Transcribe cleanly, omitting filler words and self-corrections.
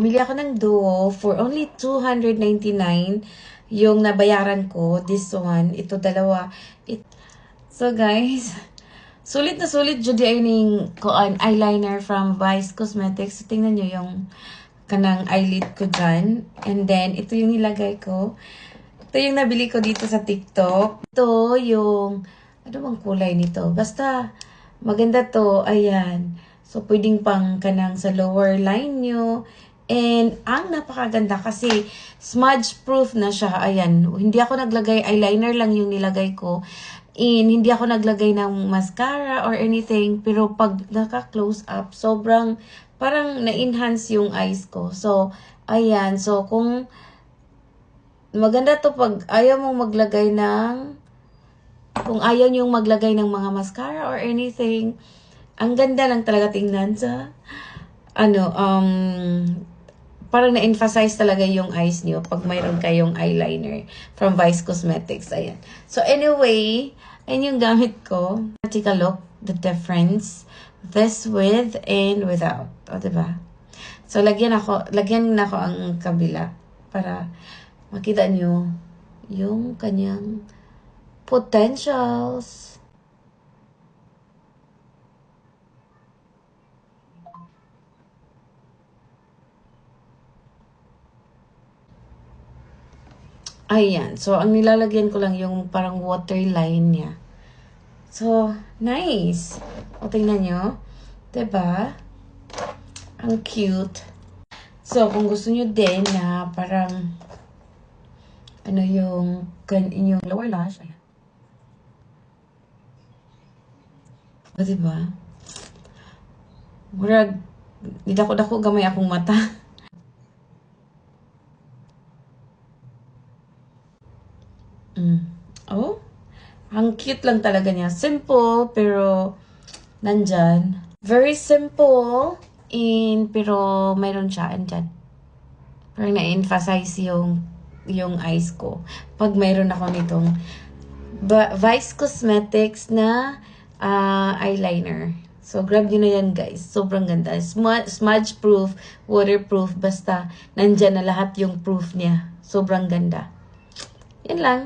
Bumili ako ng duo for only $299 yung nabayaran ko. This one, ito dalawa. So guys, sulit na sulit jud ay ning kuan eyeliner from Vice Cosmetics. So, tingnan nyo yung kanang eyelid ko dyan. And then, ito yung nilagay ko. Ito yung nabili ko dito sa TikTok. Ito yung, ano bang kulay nito? Basta, maganda to. Ayan. So, pwedeng pang kanang sa lower line nyo. And, ang napakaganda kasi smudge proof na siya. Ayan. Hindi ako naglagay, eyeliner lang yung nilagay ko. And, hindi ako naglagay ng mascara or anything. Pero, pag naka-close up, sobrang parang na-enhance yung eyes ko. So, ayan. So, kung maganda to pag ayaw mong maglagay ng, kung ayaw niyong maglagay ng mga mascara or anything, ang ganda lang talaga tingnan sa, parang na-emphasize talaga yung eyes niyo pag mayroon kayong eyeliner from Vice Cosmetics. Ayan. So, anyway, ayun yung gamit ko. Take a look, the difference. This with and without. O, diba? So, lagyan na ko ang kabila para makita nyo yung kanyang potentials. Ayan. So, ang nilalagyan ko lang yung parang waterline niya. So, nice. O, tingnan nyo. Diba? Ang cute. So, kung gusto nyo din na parang yung inyong lower lash. Ayan. O, diba? Murag, nidako-dako gamay akong mata. Oh, ang cute lang talaga niya. Simple, pero nandyan. Very simple, pero mayroon siya, andyan. Parang na-emphasize yung eyes ko. Pag mayroon ako nitong Vice Cosmetics na eyeliner. So, grab nyo na yan, guys. Sobrang ganda. Smudge proof, waterproof, basta nandyan na lahat yung proof niya. Sobrang ganda. Yan lang.